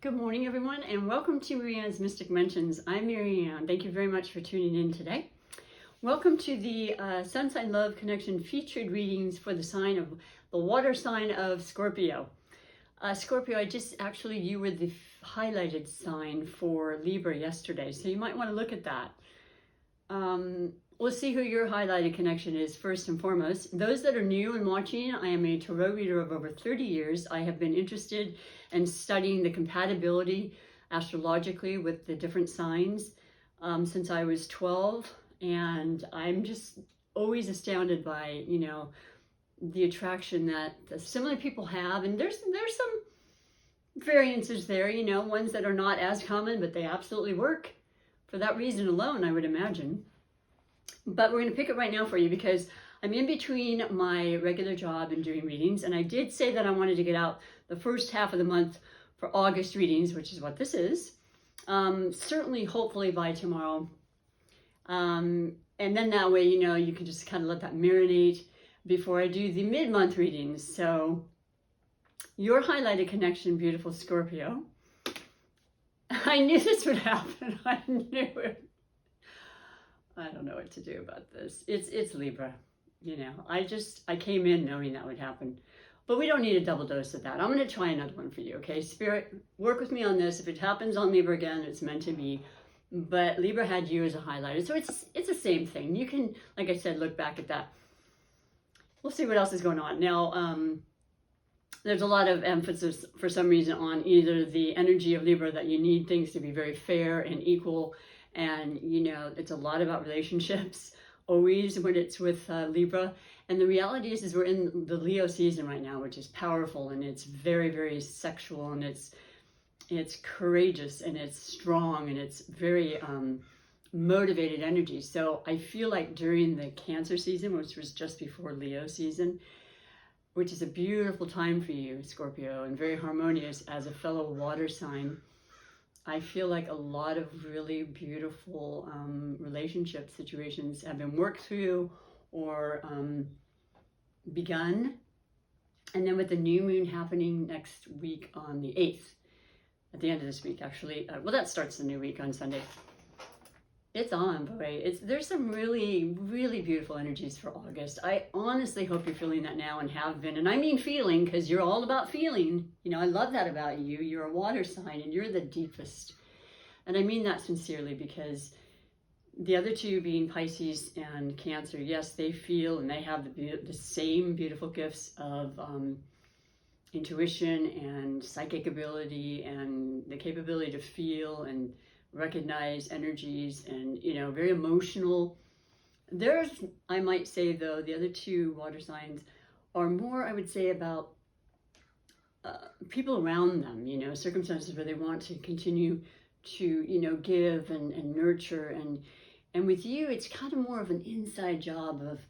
Good morning, everyone, and welcome to MaryAnne's Mystic Mentions. I'm MaryAnne. Thank you very much for tuning in today. Welcome to the Sun Sign Love Connection featured readings for the sign of the water sign of Scorpio. Scorpio, you were the highlighted sign for Libra yesterday, so you might want to look at that. We'll see who your highlighted connection is first and foremost. Those that are new and watching, I am a tarot reader of over 30 years. I have been interested in studying the compatibility astrologically with the different signs since I was 12. And I'm just always astounded by, the attraction that similar people have. And there's some variances there, ones that are not as common, but they absolutely work for that reason alone, I would imagine. But we're going to pick it right now for you because I'm in between my regular job and doing readings. And I did say that I wanted to get out the first half of the month for August readings, which is what this is. Certainly, hopefully by tomorrow. And then that way, you can just kind of let that marinate before I do the mid-month readings. So your highlighted connection, beautiful Scorpio. I knew this would happen. I knew it. I don't know what to do about this. It's Libra, I came in knowing that would happen. But we don't need a double dose of that. I'm going to try another one for you, okay? Spirit, work with me on this. If it happens on Libra again, it's meant to be. But Libra had you as a highlighter. So it's the same thing. You can, like I said, look back at that. We'll see what else is going on. Now, there's a lot of emphasis for some reason on either the energy of Libra that you need things to be very fair and equal. And, it's a lot about relationships, always when it's with Libra. And the reality is we're in the Leo season right now, which is powerful and it's very, very sexual and it's courageous and it's strong and it's very motivated energy. So I feel like during the Cancer season, which was just before Leo season, which is a beautiful time for you, Scorpio, and very harmonious as a fellow water sign, I feel like a lot of really beautiful relationship situations have been worked through or begun. And then with the new moon happening next week on the 8th, at the end of this week, actually, that starts the new week on Sunday. It's on, boy. There's some really, really beautiful energies for August. I honestly hope you're feeling that now and have been. And I mean feeling, because you're all about feeling. I love that about you. You're a water sign and you're the deepest. And I mean that sincerely because the other two being Pisces and Cancer, yes, they feel and they have the same beautiful gifts of intuition and psychic ability and the capability to feel and recognize energies and, very emotional. I might say though, the other two water signs are more, I would say, about people around them, circumstances where they want to continue to, give and nurture. And with you, it's kind of more of an inside job of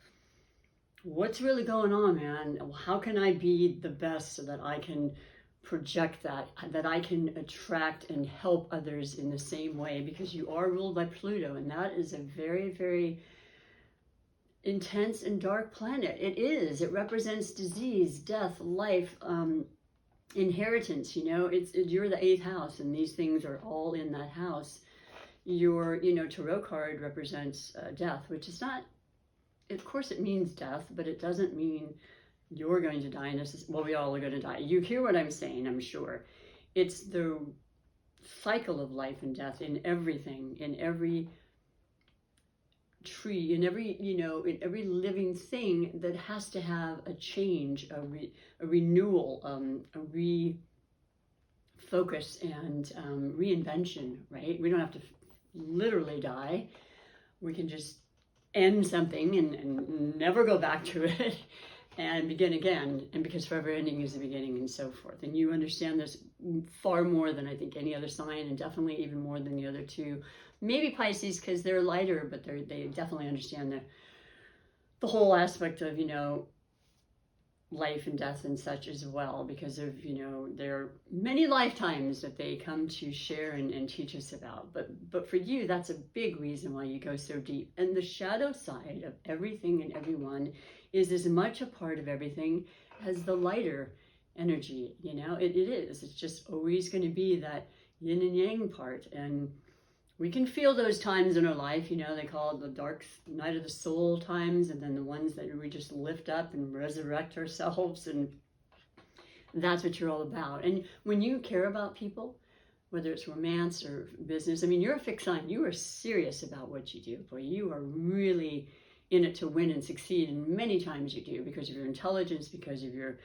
what's really going on, man? How can I be the best so that I can project that I can attract and help others in the same way, because you are ruled by Pluto, and that is a very, very intense and dark planet. It represents disease, death, life, inheritance. You're the 8th house, and these things are all in that house. Your tarot card represents death, which is not, of course it means death, but it doesn't mean you're going to die. We all are going to die. You hear what I'm saying, I'm sure. It's the cycle of life and death in everything, in every tree, in every living thing that has to have a change, a renewal, a refocus and reinvention, right? We don't have to literally die. We can just end something and never go back to it. And begin again, and because forever ending is the beginning, and so forth. And you understand this far more than I think any other sign, and definitely even more than the other two. Maybe Pisces, because they're lighter, but they definitely understand the whole aspect of, life and death and such as well, because of, their many lifetimes that they come to share and teach us about. But for you, that's a big reason why you go so deep. And the shadow side of everything and everyone is as much a part of everything as the lighter energy, you know, it is. It's just always going to be that yin and yang part. And we can feel those times in our life, you know, they call it the dark night of the soul times, and then the ones that we just lift up and resurrect ourselves, and that's what you're all about. And when you care about people, whether it's romance or business, I mean, you're a fixed sign. You are serious about what you do. Boy, you are really in it to win and succeed, and many times you do, because of your intelligence, because of your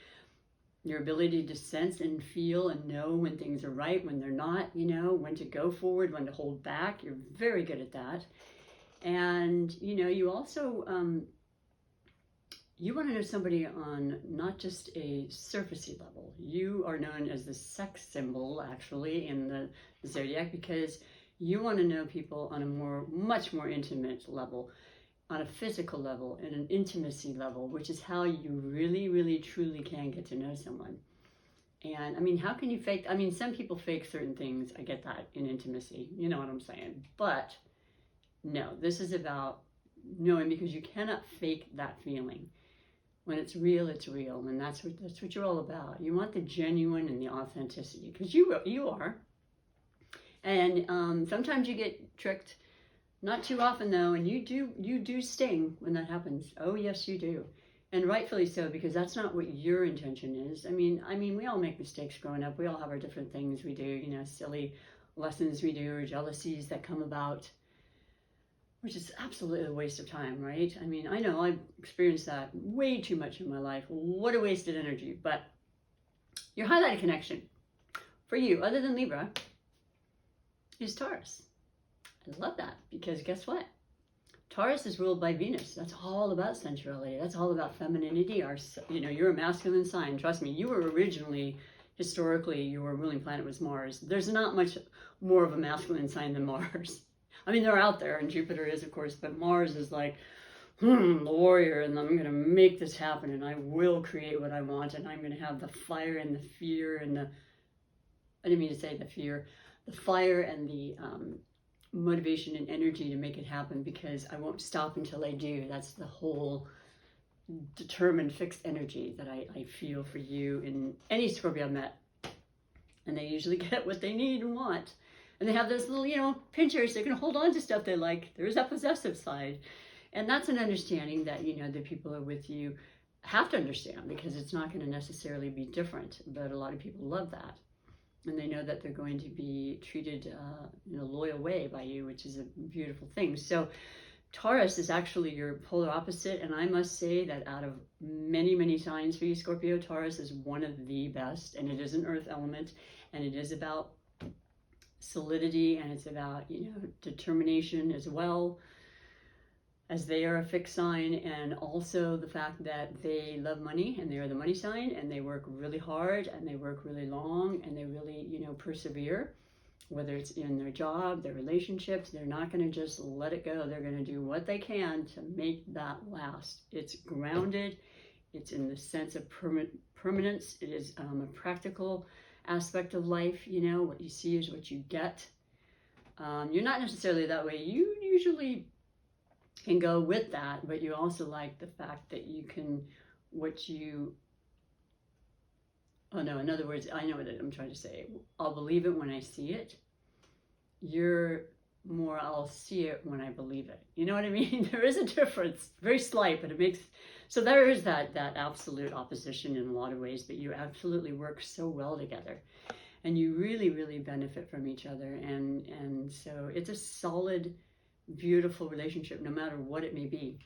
ability to sense and feel and know when things are right, when they're not, you know, when to go forward, when to hold back. You're very good at that. And, you know, you also, you want to know somebody on not just a surfacey level. You are known as the sex symbol, actually, in the Zodiac, because you want to know people on a much more intimate level, on a physical level, and an intimacy level, which is how you really, really, truly can get to know someone. And I mean, how can you fake? I mean, some people fake certain things. I get that in intimacy. You know what I'm saying? But no, this is about knowing, because you cannot fake that feeling. When it's real, it's real, and that's what you're all about. You want the genuine and the authenticity, because you are. And sometimes you get tricked. Not too often though, and you do sting when that happens. Oh yes, you do, and rightfully so, because that's not what your intention is. I mean, we all make mistakes growing up. We all have our different things we do, you know, silly lessons we do, or jealousies that come about, which is absolutely a waste of time, right? I mean, I know I've experienced that way too much in my life. What a wasted energy. But your highlighted connection for you, other than Libra, is Taurus. I love that, because guess what? Taurus is ruled by Venus. That's all about sensuality. That's all about femininity. You know, you're a masculine sign. Trust me, you were originally, historically, your ruling planet was Mars. There's not much more of a masculine sign than Mars. I mean, they're out there, and Jupiter is, of course, but Mars is like, the warrior, and I'm going to make this happen, and I will create what I want, and I'm going to have the fire and the fear and I didn't mean to say the fear, the fire and the motivation and energy to make it happen, because I won't stop until I do. That's the whole determined, fixed energy that I feel for you in any Scorpio I've met. And they usually get what they need and want. And they have those little, you know, pinchers. They're going to hold on to stuff they like. There's that possessive side. And that's an understanding that, you know, the people who are with you have to understand, because it's not going to necessarily be different. But a lot of people love that. And they know that they're going to be treated in a loyal way by you, which is a beautiful thing. So Taurus is actually your polar opposite. And I must say that out of many, many signs for you, Scorpio, Taurus is one of the best. And it is an earth element. And it is about solidity. And it's about, you know, determination as well, as they are a fixed sign, and also the fact that they love money, and they are the money sign, and they work really hard, and they work really long, and they really, you know, persevere, whether it's in their job, their relationships. They're not going to just let it go. They're going to do what they can to make that last. It's grounded. It's in the sense of permanence. It is a practical aspect of life. You know, what you see is what you get. You're not necessarily that way. You usually can go with that, but you also like the fact that you can, in other words, I know what I'm trying to say. I'll believe it when I see it. You're more, I'll see it when I believe it. You know what I mean? There is a difference, very slight, but it makes, so there is that absolute opposition in a lot of ways, but you absolutely work so well together, and you really, really benefit from each other. And so it's a solid, beautiful relationship, no matter what it may be.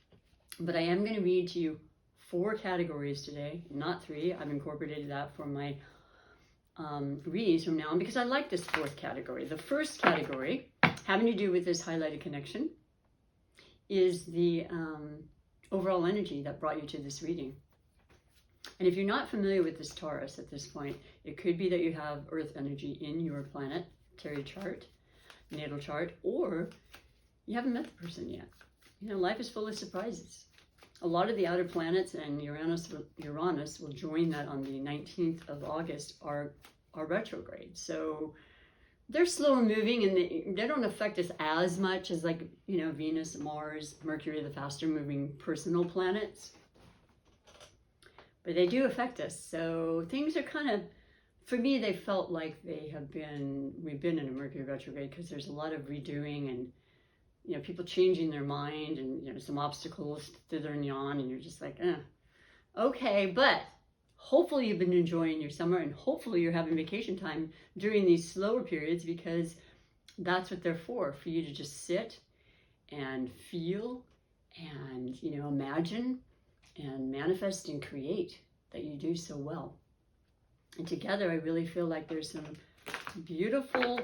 But I am going to read to you 4 categories today, not 3. I've incorporated that for my readings from now on, because I like this 4th category. The first category, having to do with this highlighted connection, is the overall energy that brought you to this reading. And if you're not familiar with this Taurus at this point, it could be that you have Earth energy in your planetary chart, natal chart, or you haven't met the person yet. You know, life is full of surprises. A lot of the outer planets and Uranus will join that on the 19th of August are retrograde. So they're slower moving, and they don't affect us as much as, like, you know, Venus, Mars, Mercury, the faster moving personal planets. but they do affect us. So things are kind of, for me, they felt like we've been in a Mercury retrograde, because there's a lot of redoing and, you know, people changing their mind, and, you know, some obstacles thither and yon, and you're just like, okay, but hopefully you've been enjoying your summer, and hopefully you're having vacation time during these slower periods, because that's what they're for you to just sit and feel and, you know, imagine and manifest and create that you do so well. And together, I really feel like there's some beautiful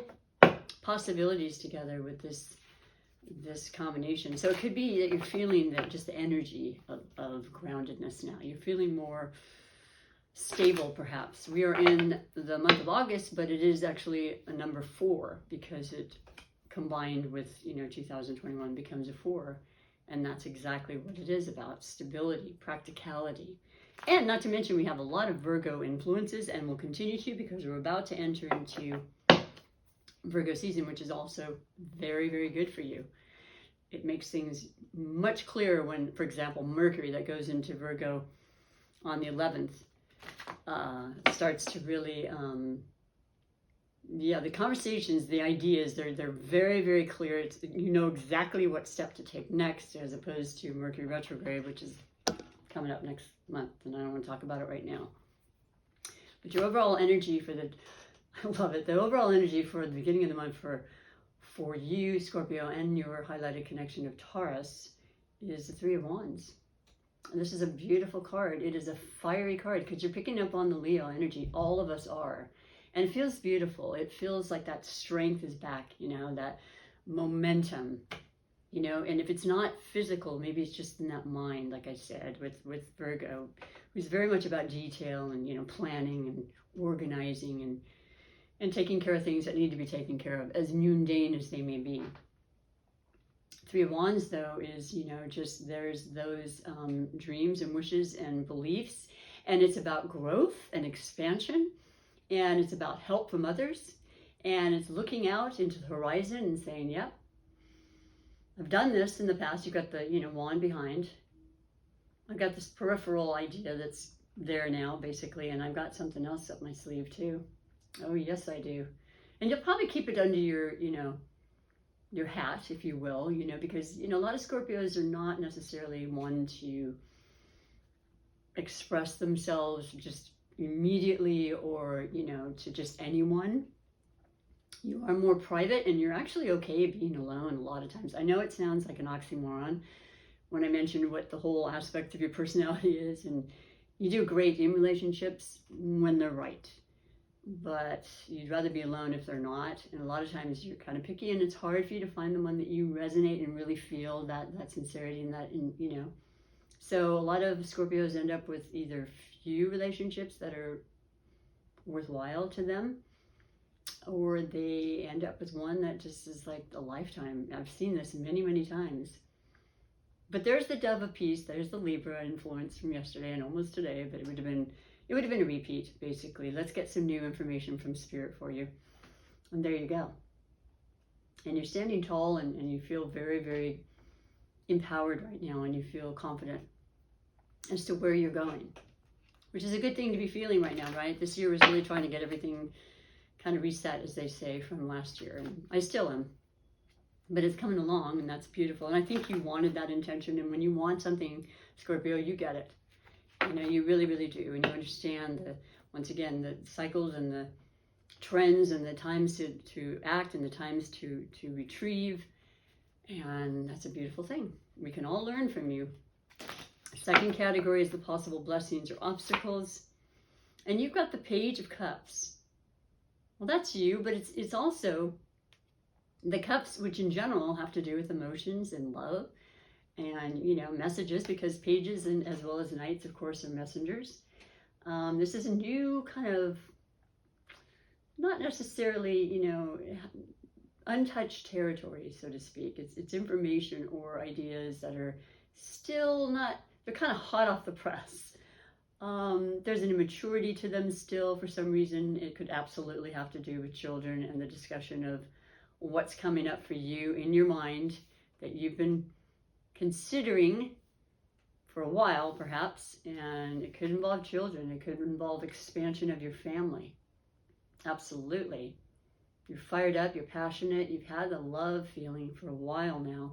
possibilities together with this combination. So it could be that you're feeling that just the energy of groundedness now. You're feeling more stable, perhaps. We are in the month of August, but it is actually a number 4, because it combined with, you know, 2021 becomes a 4. And that's exactly what it is about: stability, practicality. And not to mention, we have a lot of Virgo influences, and will continue to, because we're about to enter into Virgo season, which is also very, very good for you. It makes things much clearer when, for example, Mercury, that goes into Virgo on the 11th, starts to really, the conversations, the ideas, they're very, very clear. You know exactly what step to take next, as opposed to Mercury retrograde, which is coming up next month, and I don't want to talk about it right now. But your overall energy I love it, the overall energy for the beginning of the month for you, Scorpio, and your highlighted connection of Taurus is the 3 of Wands. And this is a beautiful card. It is a fiery card, because you're picking up on the Leo energy. All of us are. And it feels beautiful. It feels like that strength is back, you know, that momentum, you know. And if it's not physical, maybe it's just in that mind, like I said, with Virgo, who's very much about detail and, you know, planning and organizing and taking care of things that need to be taken care of, as mundane as they may be. 3 of Wands, though, is, you know, just there's those dreams and wishes and beliefs, and it's about growth and expansion, and it's about help from others, and it's looking out into the horizon and saying, yep, I've done this in the past. You've got the, you know, wand behind. I've got this peripheral idea that's there now, basically, and I've got something else up my sleeve, too. Oh, yes, I do. And you'll probably keep it under your, you know, your hat, if you will, you know, because, you know, a lot of Scorpios are not necessarily one to express themselves just immediately, or, you know, to just anyone. You are more private, and you're actually okay being alone a lot of times. I know it sounds like an oxymoron when I mentioned what the whole aspect of your personality is, and you do great in relationships when they're right. But you'd rather be alone if they're not. And a lot of times you're kind of picky, and it's hard for you to find the one that you resonate and really feel that sincerity and that, you know. So a lot of Scorpios end up with either few relationships that are worthwhile to them, or they end up with one that just is like a lifetime. I've seen this many, many times. But there's the Dove of Peace. There's the Libra influence from yesterday and almost today, but it would have been a repeat, basically. Let's get some new information from Spirit for you. And there you go. And you're standing tall, and you feel very, very empowered right now, and you feel confident as to where you're going, which is a good thing to be feeling right now, right? This year was really trying to get everything kind of reset, as they say, from last year. And I still am. But it's coming along, and that's beautiful. And I think you wanted that intention. And when you want something, Scorpio, you get it. You know, you really, really do. And you understand, once again, the cycles and the trends and the times to act and the times to retrieve. And that's a beautiful thing. We can all learn from you. Second category is the possible blessings or obstacles. And you've got the Page of Cups. Well, that's you, but it's also the cups, which in general have to do with emotions and love. And, you know, messages, because pages and as well as knights, of course, are messengers. This is a new kind of, not necessarily, you know, untouched territory, so to speak. It's information or ideas that are still not, they're kind of hot off the press. There's an immaturity to them still for some reason. It could absolutely have to do with children and the discussion of what's coming up for you in your mind that you've been considering for a while, perhaps, and it could involve children. It could involve expansion of your family. Absolutely. You're fired up, you're passionate, you've had the love feeling for a while now.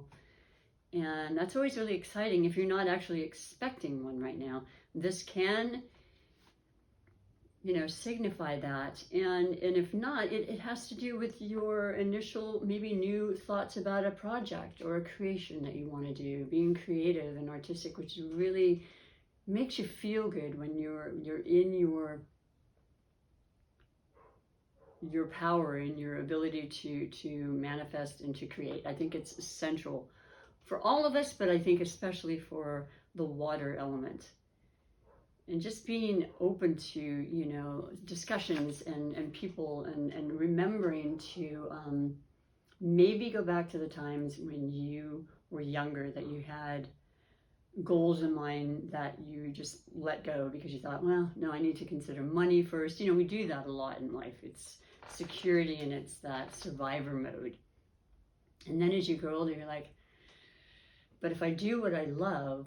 And that's always really exciting if you're not actually expecting one right now. This can, signify that. And if not, it has to do with your initial, maybe new thoughts about a project or a creation that you want to do, being creative and artistic, which really makes you feel good when you're in your power and your ability to manifest and to create. I think it's essential for all of us, but I think especially for the water element. And just being open to, discussions and people and remembering to maybe go back to the times when you were younger, that you had goals in mind that you just let go because you thought, well, no, I need to consider money first. We do that a lot in life. It's security and it's that survivor mode. And then as you grow older, you're like, but if I do what I love,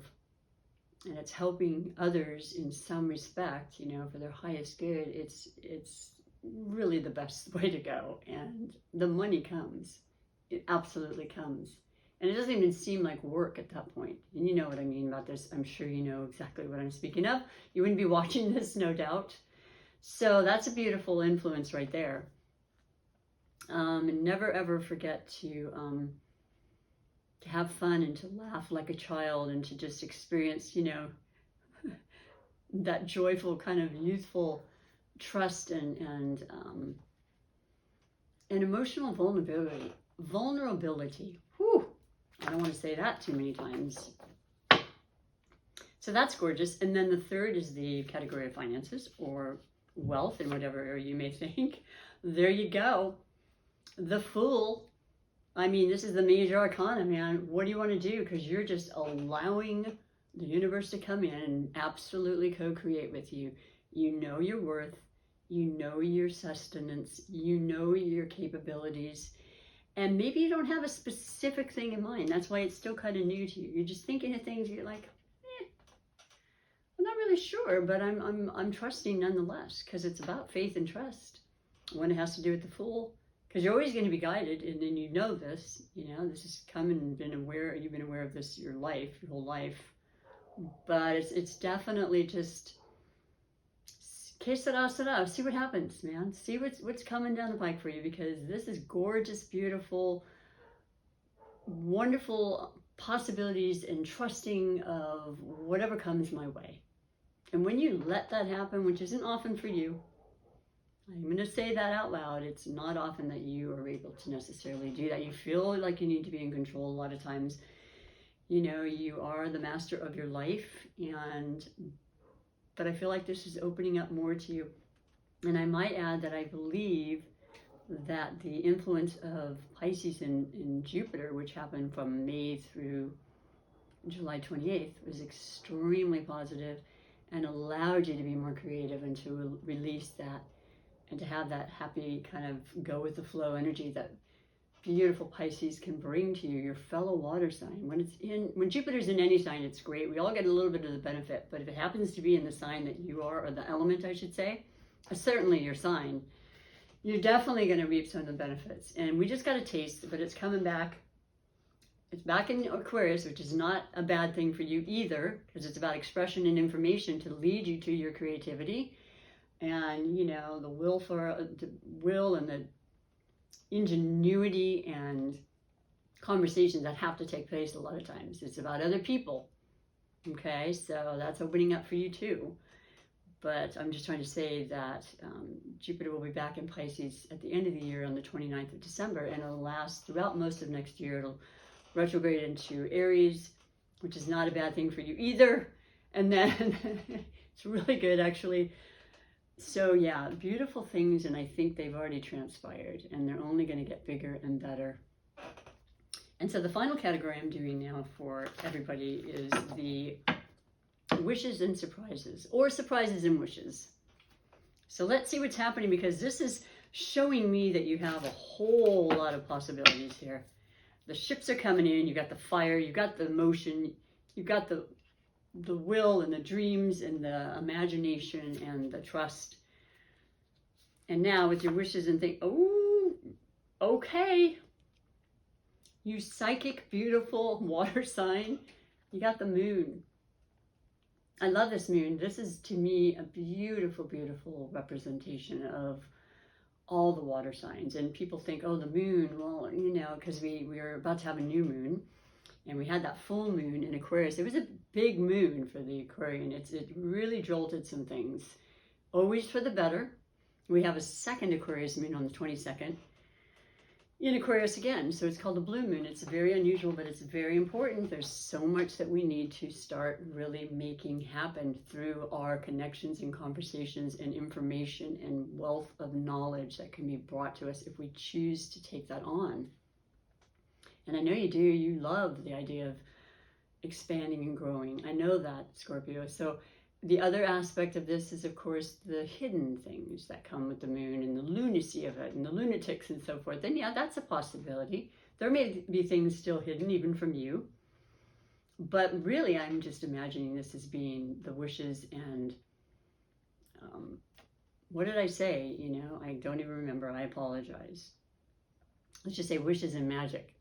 and it's helping others in some respect, for their highest good, it's really the best way to go. And the money comes. It absolutely comes. And it doesn't even seem like work at that point. And you know what I mean about this. I'm sure you know exactly what I'm speaking of. You wouldn't be watching this, no doubt. So that's a beautiful influence right there. And never ever forget to have fun and to laugh like a child and to just experience, that joyful kind of youthful trust and emotional vulnerability. Whew, I don't want to say that too many times. So that's gorgeous. And then the third is the category of finances or wealth in whatever area you may think. There you go. The Fool. I mean, this is the major arcana, man. What do you want to do? Because you're just allowing the universe to come in and absolutely co-create with you. You know your worth. You know your sustenance. You know your capabilities. And maybe you don't have a specific thing in mind. That's why it's still kind of new to you. You're just thinking of things. You're like, I'm not really sure, but I'm trusting nonetheless, because it's about faith and trust. When it has to do with the Fool. Because you're always going to be guided, and then this, this has come and you've been aware of this your whole life. But it's definitely just, que sera, see what happens, man. See what's coming down the pike for you, because this is gorgeous, beautiful, wonderful possibilities and trusting of whatever comes my way. And when you let that happen, which isn't often for you, I'm going to say that out loud. It's not often that you are able to necessarily do that. You feel like you need to be in control a lot of times. You are the master of your life, but I feel like this is opening up more to you. And I might add that I believe that the influence of Pisces in Jupiter, which happened from May through July 28th, was extremely positive and allowed you to be more creative and to release that. And to have that happy kind of go with the flow energy that beautiful Pisces can bring to you, your fellow water sign. When Jupiter's in any sign, it's great. We all get a little bit of the benefit, but if it happens to be in the sign that you are, or the element, I should say, certainly your sign, you're definitely going to reap some of the benefits. And we just got a taste, but it's coming back. It's back in Aquarius, which is not a bad thing for you either, because it's about expression and information to lead you to your creativity. And, the will and the ingenuity and conversations that have to take place a lot of times. It's about other people. Okay, so that's opening up for you too. But I'm just trying to say that Jupiter will be back in Pisces at the end of the year on the 29th of December, and it'll last throughout most of next year. It'll retrograde into Aries, which is not a bad thing for you either. And then it's really good, actually. So yeah, beautiful things, and I think they've already transpired, and they're only going to get bigger and better. And so the final category I'm doing now for everybody is the wishes and surprises, or surprises and wishes. So let's see what's happening, because this is showing me that you have a whole lot of possibilities here. The ships are coming in, you got the fire, you got the motion, you got the the will and the dreams and the imagination and the trust. And now with your wishes and think, oh, okay, you psychic, beautiful water sign, you got the moon. I love this moon. This is, to me, a beautiful, beautiful representation of all the water signs. And people think, oh, the moon, well, you know, because we were about to have a new moon, and we had that full moon in Aquarius. It was a big moon for the Aquarian. It really jolted some things, always for the better. We have a second Aquarius moon on the 22nd in Aquarius again, so it's called a blue moon. It's very unusual, but it's very important. There's so much that we need to start really making happen through our connections and conversations and information and wealth of knowledge that can be brought to us if we choose to take that on. And I know you do. You love the idea of expanding and growing. I know that, Scorpio. So the other aspect of this is, of course, the hidden things that come with the moon and the lunacy of it and the lunatics and so forth. And yeah, that's a possibility. There may be things still hidden even from you. But really, I'm just imagining this as being the wishes and, what did I say? You know, I don't even remember. I apologize. Let's just say wishes and magic.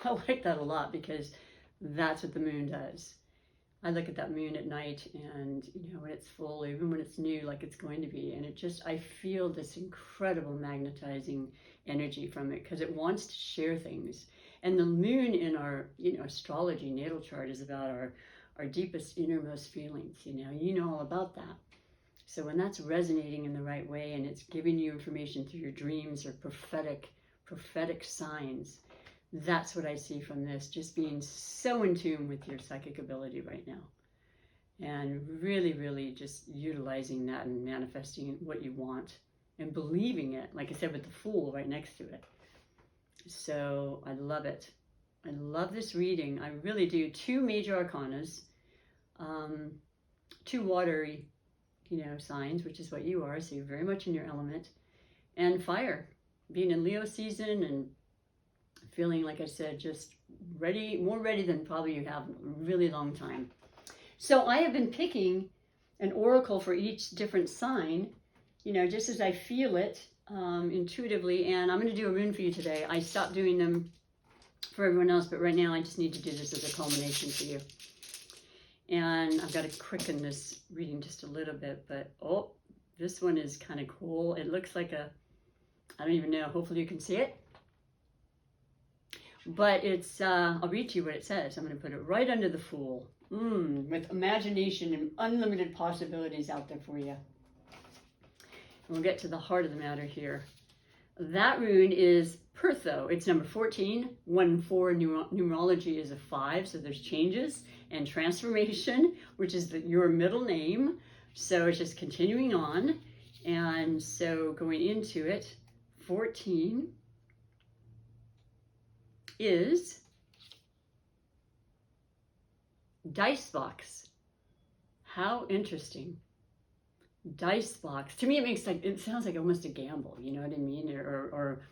I like that a lot because that's what the moon does. I look at that moon at night and, you know, when it's full, even when it's new, like it's going to be, and it just, I feel this incredible magnetizing energy from it because it wants to share things. And the moon in our, you know, astrology natal chart is about our deepest, innermost feelings, you know all about that. So when that's resonating in the right way and it's giving you information through your dreams or prophetic signs, that's what I see from this, just being so in tune with your psychic ability right now. And really, really just utilizing that and manifesting what you want and believing it, like I said, with the Fool right next to it. So I love it. I love this reading. I really do. 2 major arcanas, 2 watery, you know, signs, which is what you are. So you're very much in your element. And fire, being in Leo season and feeling, like I said, just ready, more ready than probably you have in a really long time. So I have been picking an oracle for each different sign, you know, just as I feel it intuitively. And I'm going to do a rune for you today. I stopped doing them for everyone else, but right now I just need to do this as a culmination for you. And I've got to quicken this reading just a little bit, but oh, this one is kind of cool. It looks like a, I don't even know, hopefully you can see it. But it's, I'll read to you what it says. I'm going to put it right under the Fool. With imagination and unlimited possibilities out there for you. And we'll get to the heart of the matter here. That rune is Pertho. It's number 14. 1-4 numerology is a 5, so there's changes and transformation, which is your middle name. So it's just continuing on. And so going into it, 14 is dice box. How interesting. Dice box. To me, it sounds like almost a gamble, you know what I mean? Or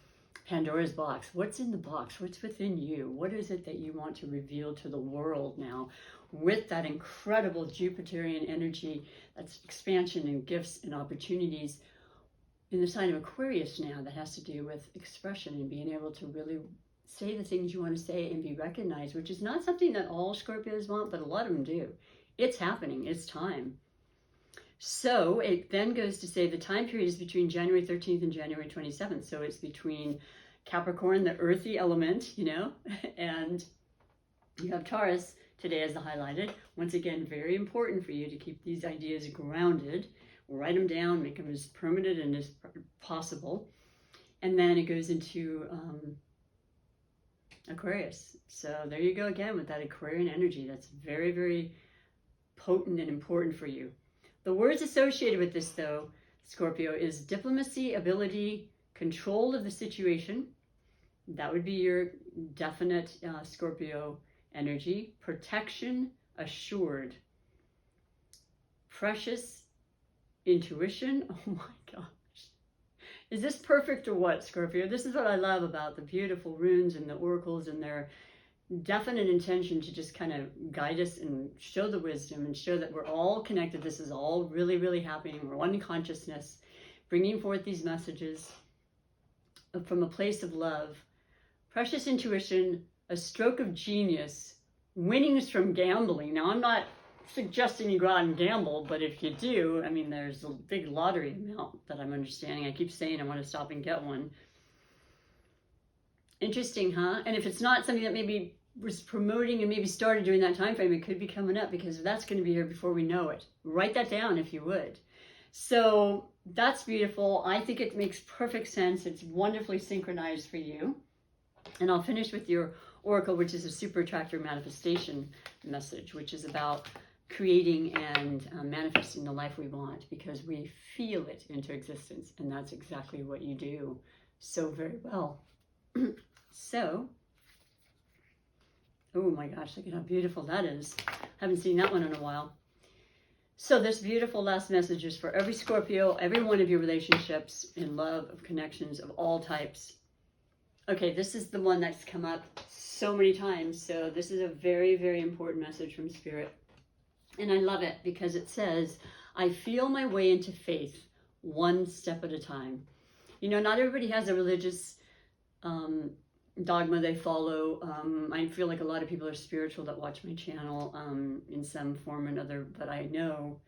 Pandora's box. What's in the box? What's within you? What is it that you want to reveal to the world now with that incredible Jupiterian energy, that's expansion and gifts and opportunities in the sign of Aquarius now that has to do with expression and being able to really say the things you want to say and be recognized, which is not something that all Scorpios want, but a lot of them do. It's happening. It's time. So it then goes to say the time period is between January 13th and January 27th. So it's between Capricorn, the earthy element, you know, and you have Taurus today as the highlighted. Once again, very important for you to keep these ideas grounded, write them down, make them as permanent and as possible. And then it goes into Aquarius. So there you go again with that Aquarian energy. That's very, very potent and important for you. The words associated with this, though, Scorpio, is diplomacy, ability, control of the situation. That would be your definite Scorpio energy. Protection, assured. Precious, intuition. Oh my gosh. Is this perfect or what, Scorpio? This is what I love about the beautiful runes and the oracles and their definite intention to just kind of guide us and show the wisdom and show that we're all connected. This is all really, really happening. We're one consciousness, bringing forth these messages from a place of love, precious intuition, a stroke of genius, winnings from gambling. Now, I'm not suggesting you go out and gamble, but if you do, I mean, there's a big lottery amount that I'm understanding. I keep saying I want to stop and get one. Interesting, huh? And if it's not something that maybe was promoting and maybe started during that time frame, it could be coming up, because that's going to be here before we know it. Write that down if you would. So that's beautiful. I think it makes perfect sense. It's wonderfully synchronized for you. And I'll finish with your oracle, which is a super attractor manifestation message, which is about creating and manifesting the life we want, because we feel it into existence. And that's exactly what you do so very well. So, oh my gosh, look at how beautiful that is. Haven't seen that one in a while. So this beautiful last message is for every Scorpio, every one of your relationships in love, of connections of all types. Okay, this is the one that's come up so many times. So this is a very, very important message from Spirit. And I love it because it says, I feel my way into faith one step at a time. You know, not everybody has a religious dogma they follow. I feel like a lot of people are spiritual that watch my channel in some form or another, but I know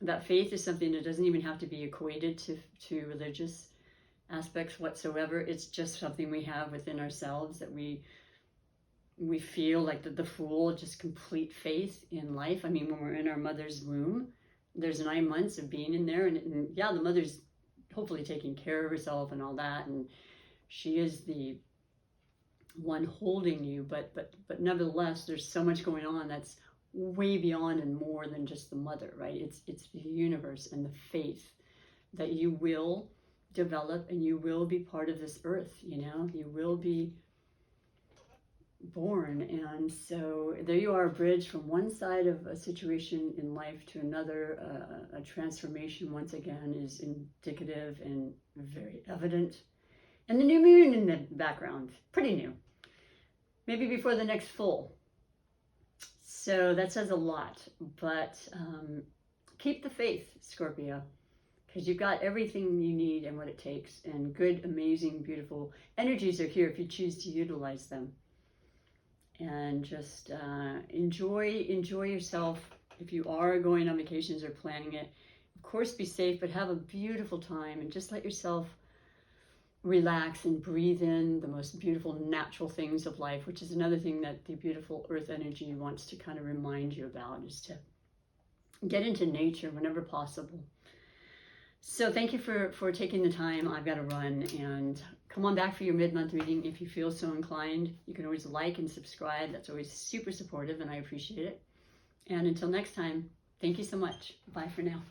that faith is something that doesn't even have to be equated to religious aspects whatsoever. It's just something we have within ourselves that we feel like the full, just complete faith in life. I mean, when we're in our mother's womb, there's 9 months of being in there, and yeah, the mother's hopefully taking care of herself and all that, and she is the one holding you, but nevertheless, there's so much going on that's way beyond and more than just the mother, right? It's the universe and the faith that you will develop, and you will be part of this earth, you know, you will be born. And so there you are, a bridge from one side of a situation in life to another. A transformation, once again, is indicative and very evident. And the new moon in the background, pretty new, maybe before the next full. So that says a lot, but keep the faith, Scorpio, because you've got everything you need and what it takes, and good, amazing, beautiful energies are here if you choose to utilize them. And just enjoy yourself. If you are going on vacations or planning it, of course, be safe, but have a beautiful time, and just let yourself relax and breathe in the most beautiful natural things of life, which is another thing that the beautiful earth energy wants to kind of remind you about, is to get into nature whenever possible. So thank you for taking the time. I've got to run, and come on back for your mid-month reading if you feel so inclined. You can always like and subscribe. That's always super supportive, and I appreciate it. And until next time, thank you so much. Bye for now.